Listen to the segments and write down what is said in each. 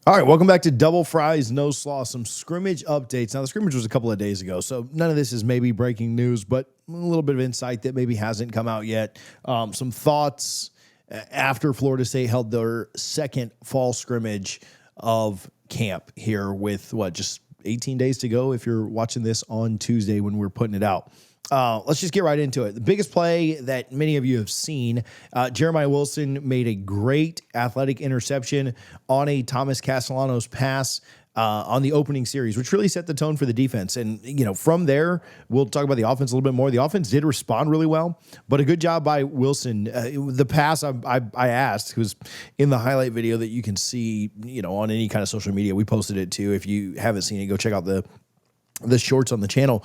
All right, welcome back to Double Fries, No Slaw. Some scrimmage updates. Now, the scrimmage was a couple of days ago, so none of this is maybe breaking news, but a little bit of insight that maybe hasn't come out yet. Some thoughts after Florida State held their second fall scrimmage of camp here with, just 18 days to go if you're watching this on Tuesday when we're putting it out. Let's just get right into it. The biggest play that many of you have seen, Jeremiah Wilson made a great athletic interception on a Thomas Castellanos pass on the opening series, which really set the tone for the defense. And, from there, we'll talk about the offense a little bit more. The offense did respond really well, but a good job by Wilson. The pass I asked, was in the highlight video that you can see, on any kind of social media. We posted it too. If you haven't seen it, go check out the shorts on the channel.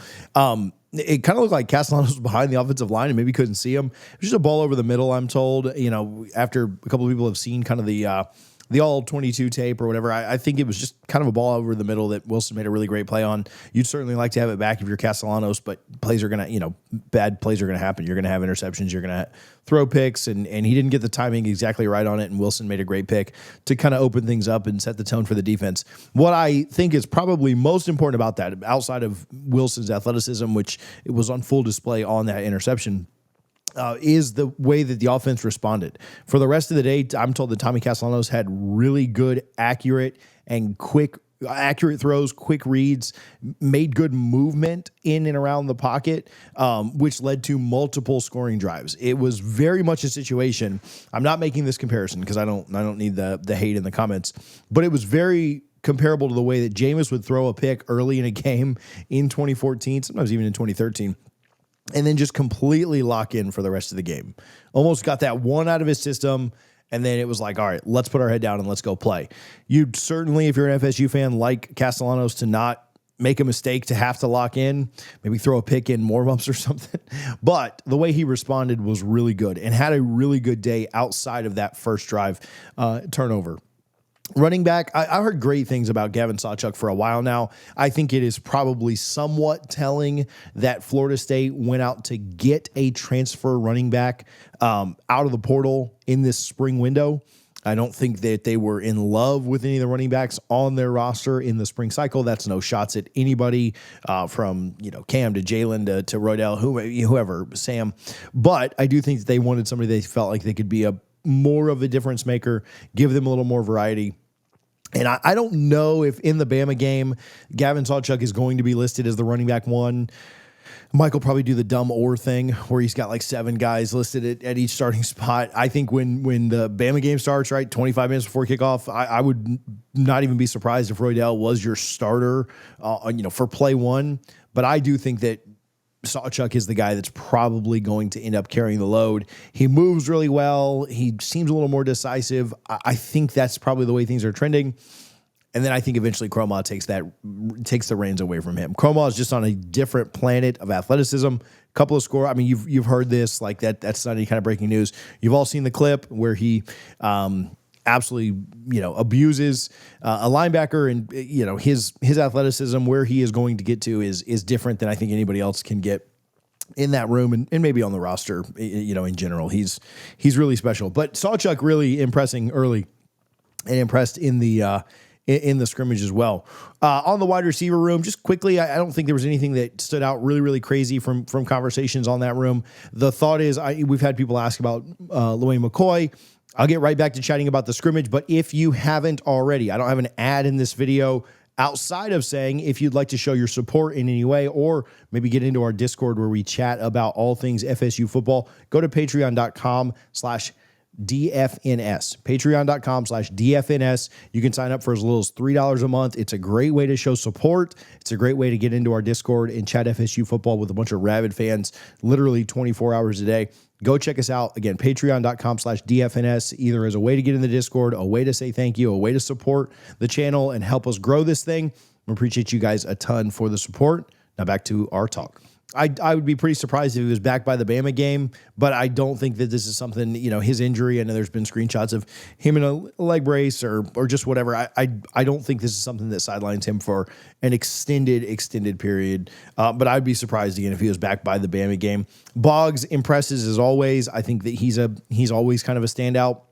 It kind of looked like Castellanos was behind the offensive line and maybe couldn't see him. It was just a ball over the middle, I'm told. After a couple of people have seen kind of the all 22 tape or whatever, I think it was just kind of a ball over the middle that Wilson made a really great play on. You'd certainly like to have it back if you're Castellanos, but plays are going to, bad plays are going to happen. You're going to have interceptions. You're going to throw picks, and he didn't get the timing exactly right on it, and Wilson made a great pick to kind of open things up and set the tone for the defense. What I think is probably most important about that, outside of Wilson's athleticism, which it was on full display on that interception, is the way that the offense responded. For the rest of the day, I'm told that Tommy Castellanos had really good, accurate throws, quick reads, made good movement in and around the pocket, which led to multiple scoring drives. It was very much a situation. I'm not making this comparison because I don't need the hate in the comments, but it was very comparable to the way that Jameis would throw a pick early in a game in 2014, sometimes even in 2013. And then just completely lock in for the rest of the game. Almost got that one out of his system, and then it was like, all right, let's put our head down and let's go play. You'd certainly, if you're an FSU fan, like Castellanos to not make a mistake, to have to lock in, maybe throw a pick in warm-ups or something. But the way he responded was really good and had a really good day outside of that first drive turnover. Running back, I heard great things about Gavin Sawchuk for a while now. I think it is probably somewhat telling that Florida State went out to get a transfer running back out of the portal in this spring window. I don't think that they were in love with any of the running backs on their roster in the spring cycle. That's no shots at anybody from Cam to Jalen to Rodell, whoever, Sam. But I do think that they wanted somebody they felt like they could be more of a difference maker, give them a little more variety. And I don't know if in the Bama game, Gavin Sawchuk is going to be listed as the running back one. Mike will probably do the dumb or thing where he's got like 7 guys listed at each starting spot. I think when the Bama game starts, 25 minutes before kickoff, I would not even be surprised if Rodell was your starter, for play one. But I do think that Sawchuk is the guy that's probably going to end up carrying the load. He moves really well. He seems a little more decisive. I think that's probably the way things are trending. And then I think eventually Cromah takes the reins away from him. Cromah is just on a different planet of athleticism. Couple of score. I mean, you've heard this, like that's not any kind of breaking news. You've all seen the clip where he absolutely, abuses a linebacker, and his athleticism, where he is going to get to is different than I think anybody else can get in that room and maybe on the roster. In general, he's really special. But Sawchuk really impressing early and impressed in the scrimmage as well. On the wide receiver room, just quickly, I don't think there was anything that stood out really, really crazy from conversations on that room. The thought is, we've had people ask about Luane McCoy. I'll get right back to chatting about the scrimmage, but if you haven't already, I don't have an ad in this video outside of saying if you'd like to show your support in any way, or maybe get into our Discord where we chat about all things FSU football, go to patreon.com/DFNS. Patreon.com/DFNS. You can sign up for as little as $3 a month. It's a great way to show support. It's a great way to get into our Discord and chat FSU football with a bunch of rabid fans, literally 24 hours a day. Go check us out. Again, patreon.com/DFNS, either as a way to get in the Discord, a way to say thank you, a way to support the channel and help us grow this thing. We appreciate you guys a ton for the support. Now back to our talk. I would be pretty surprised if he was back by the Bama game, but I don't think that this is something, his injury. I know there's been screenshots of him in a leg brace or just whatever. I don't think this is something that sidelines him for an extended period. But I'd be surprised again if he was back by the Bama game. Boggs impresses as always. I think that he's always kind of a standout.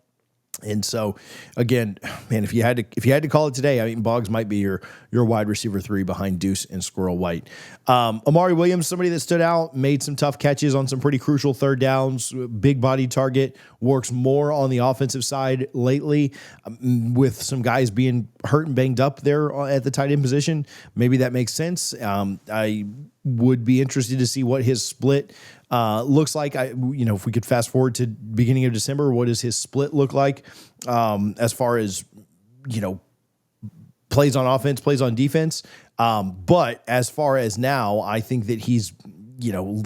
And so, again, man, if you had to call it today, I mean, Boggs might be your wide receiver 3 behind Deuce and Squirrel White. Amari Williams, somebody that stood out, made some tough catches on some pretty crucial third downs, big body target, works more on the offensive side lately, with some guys being hurt and banged up there at the tight end position. Maybe that makes sense. I would be interested to see what his split looks like. If we could fast forward to beginning of December, what does his split look like as far as, plays on offense, plays on defense. But as far as now, I think that he's,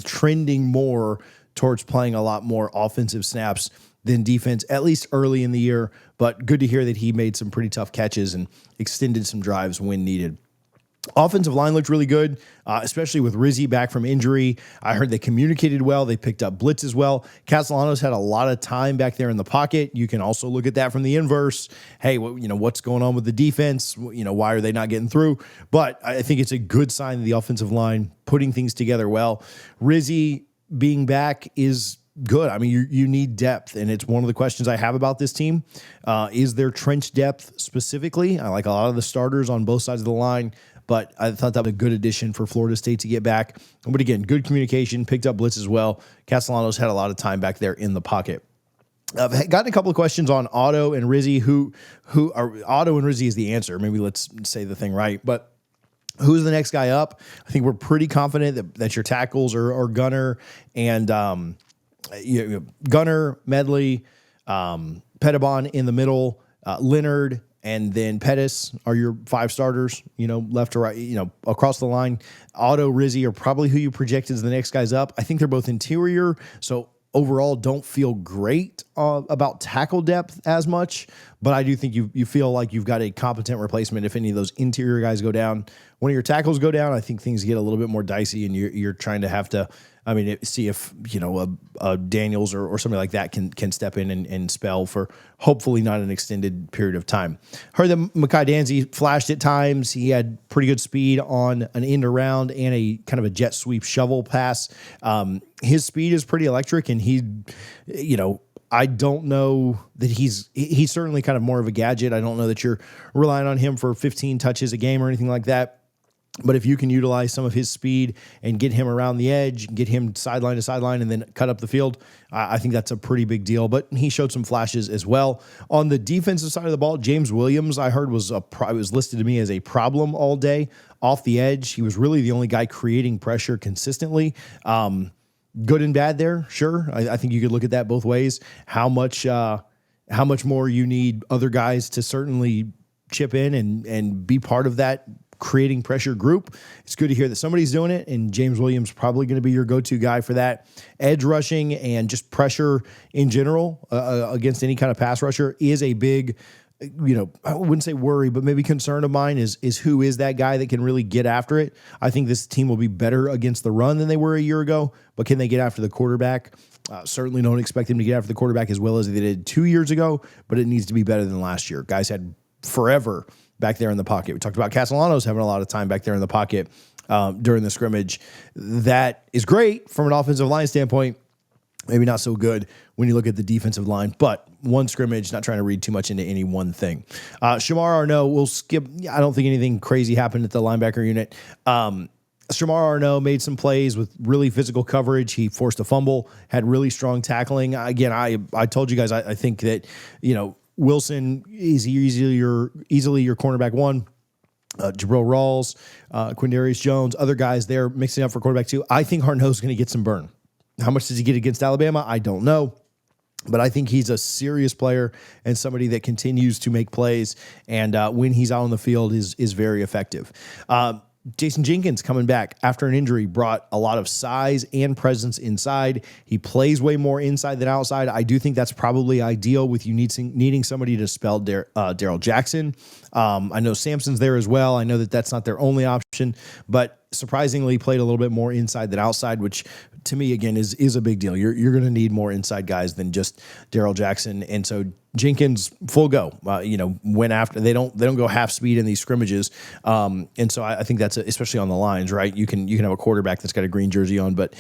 trending more towards playing a lot more offensive snaps than defense, at least early in the year. But good to hear that he made some pretty tough catches and extended some drives when needed. Offensive line looked really good, especially with Rizzi back from injury. I heard they communicated well. They picked up blitzes well. Castellanos had a lot of time back there in the pocket. You can also look at that from the inverse. Hey, what's going on with the defense? Why are they not getting through? But I think it's a good sign of the offensive line putting things together well. Rizzi being back is good. I mean, you need depth, and it's one of the questions I have about this team. Is there trench depth specifically? I like a lot of the starters on both sides of the line, but I thought that was a good addition for Florida State to get back. But again, good communication, picked up blitz as well. Castellanos had a lot of time back there in the pocket. I've gotten a couple of questions on Otto and Rizzi. Who are Otto and Rizzi is the answer. Maybe let's say the thing right, but who's the next guy up? I think we're pretty confident that your tackles are Gunner and Gunner, Medley, Pettibon in the middle, Leonard, and then Pettis are your 5 starters, left to right, across the line. Otto, Rizzi are probably who you project as the next guys up. I think they're both interior, so overall don't feel great about tackle depth as much, but I do think you feel like you've got a competent replacement if any of those interior guys go down. One of your tackles go down, I think things get a little bit more dicey, and you're trying to have to, see if, a Daniels or somebody like that can step in and spell for hopefully not an extended period of time. Heard that Mekhi Danzy flashed at times. He had pretty good speed on an end around and a kind of a jet sweep shovel pass. His speed is pretty electric, and I don't know that he's certainly kind of more of a gadget. I don't know that you're relying on him for 15 touches a game or anything like that. But if you can utilize some of his speed and get him around the edge, get him sideline to sideline, and then cut up the field, I think that's a pretty big deal. But he showed some flashes as well. On the defensive side of the ball, James Williams, I heard, was listed to me as a problem all day off the edge. He was really the only guy creating pressure consistently. Good and bad there, sure. I think you could look at that both ways. How much more you need other guys to certainly chip in and be part of that creating pressure group. It's good to hear that somebody's doing it, and James Williams probably going to be your go-to guy for that. Edge rushing and just pressure in general against any kind of pass rusher is a big, I wouldn't say worry, but maybe concern of mine is who is that guy that can really get after it. I think this team will be better against the run than they were a year ago, but can they get after the quarterback? Certainly don't expect them to get after the quarterback as well as they did 2 years ago, but it needs to be better than last year. Guys had forever back there in the pocket. We talked about Castellanos having a lot of time back there in the pocket during the scrimmage. That is great from an offensive line standpoint. Maybe not so good when you look at the defensive line, but one scrimmage, not trying to read too much into any one thing. Shamar Arnaud, we'll skip. I don't think anything crazy happened at the linebacker unit. Shamar Arnaud made some plays with really physical coverage. He forced a fumble, had really strong tackling. Again, I told you guys, I think that, Wilson is easily your cornerback 1. Jabril Rawls, Quindarius Jones, other guys there mixing up for quarterback 2. I think Arnaud's going to get some burn. How much does he get against Alabama? I don't know. But I think he's a serious player and somebody that continues to make plays, and when he's out on the field is very effective. Jason Jenkins coming back after an injury brought a lot of size and presence inside. He plays way more inside than outside. I do think that's probably ideal with you needing somebody to spell Darrell Jackson. I know Sampson's there as well. I know that that's not their only option, but surprisingly played a little bit more inside than outside, which to me, again, is a big deal. You're going to need more inside guys than just Darrell Jackson. And so Jenkins full go, went after. They don't go half speed in these scrimmages. And so I think that's especially on the lines, right? You can have a quarterback that's got a green jersey on, but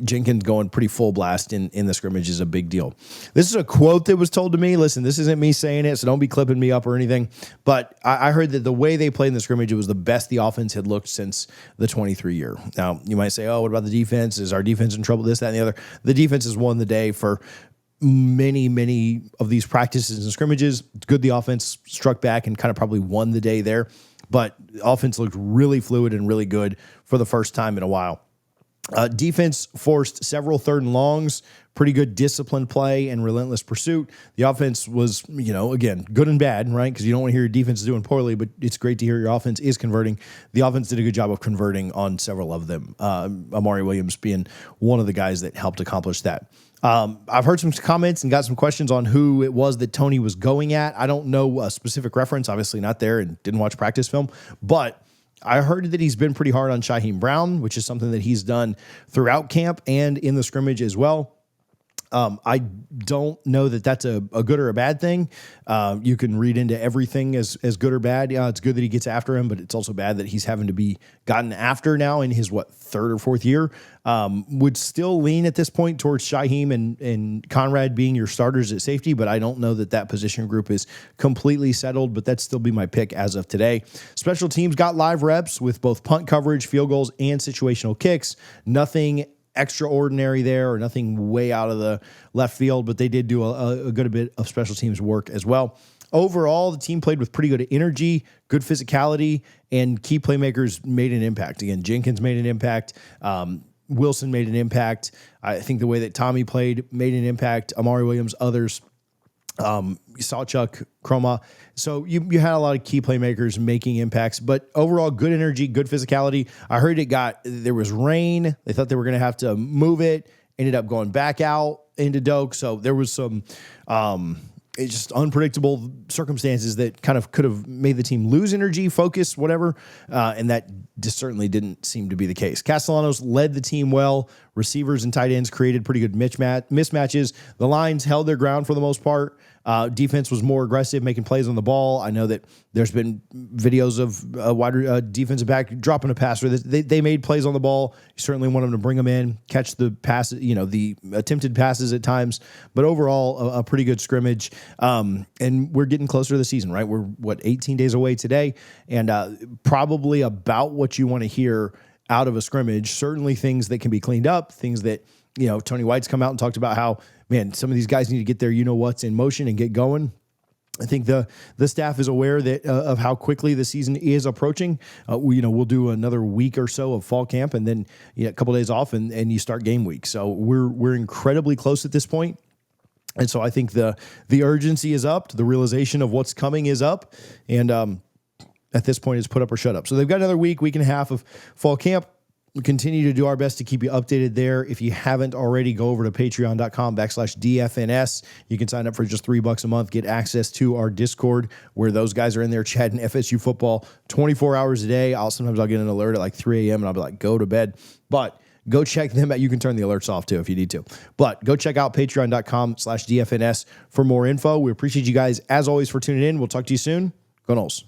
Jenkins going pretty full blast in the scrimmage is a big deal. This is a quote that was told to me. Listen, this isn't me saying it, so don't be clipping me up or anything. But I heard that the way they played in the scrimmage, it was the best the offense had looked since the 23 year. Now you might say, oh, what about the defense? Is our defense in trouble? This, that, and the other. The defense has won the day for many of these practices and scrimmages. It's good the offense struck back and kind of probably won the day there, but the offense looked really fluid and really good for the first time in a while. Defense forced several 3rd and longs, pretty good disciplined play and relentless pursuit. The offense was, again, good and bad, right? Because you don't want to hear your defense is doing poorly, but it's great to hear your offense is converting. The offense did a good job of converting on several of them. Amari Williams being one of the guys that helped accomplish that. I've heard some comments and got some questions on who it was that Tony was going at. I don't know a specific reference, obviously not there and didn't watch practice film, but I heard that he's been pretty hard on Shyheim Brown, which is something that he's done throughout camp and in the scrimmage as well. I don't know that that's a good or a bad thing. You can read into everything as good or bad. Yeah, it's good that he gets after him, but it's also bad that he's having to be gotten after now in his, 3rd or 4th year. Would still lean at this point towards Shyheim and Conrad being your starters at safety, but I don't know that position group is completely settled, but that'd still be my pick as of today. Special teams got live reps with both punt coverage, field goals, and situational kicks. Nothing extraordinary there or nothing way out of the left field, but they did do a good bit of special teams work as well. Overall, the team played with pretty good energy, good physicality, and key playmakers made an impact. Again, Jenkins made an impact. Wilson made an impact. I think the way that Tommy played made an impact. Amari Williams, others. Sawchuk, Chroma. So you had a lot of key playmakers making impacts, but overall good energy, good physicality. I heard there was rain. They thought they were going to have to move it, ended up going back out into Doak. So there was some, it's just unpredictable circumstances that kind of could have made the team lose energy, focus, whatever. And that just certainly didn't seem to be the case. Castellanos led the team well. Receivers and tight ends created pretty good mismatches. The lines held their ground for the most part. Defense was more aggressive, making plays on the ball. I know that there's been videos of a wide defensive back dropping a pass where they made plays on the ball. You certainly want them to bring them in, catch the passes, the attempted passes at times. But overall, a pretty good scrimmage. And we're getting closer to the season, right? We're 18 days away today, and probably about what you want to hear out of a scrimmage. Certainly things that can be cleaned up, things that Tony White's come out and talked about how, man, some of these guys need to get their what's in motion and get going. I think the staff is aware that of how quickly the season is approaching. We'll do another week or so of fall camp and then a couple of days off and you start game week. So we're incredibly close at this point. And so I think the urgency is up. The realization of what's coming is up. And at this point, it's put up or shut up. So they've got another week and a half of fall camp. We continue to do our best to keep you updated there. If you haven't already, go over to patreon.com/DFNS. You can sign up for just $3 a month, get access to our Discord where those guys are in there chatting FSU football 24 hours a day. Sometimes I'll get an alert at like 3 a.m. and I'll be like, go to bed. But go check them out. You can turn the alerts off too if you need to. But go check out patreon.com/DFNS for more info. We appreciate you guys, as always, for tuning in. We'll talk to you soon. Go Noles.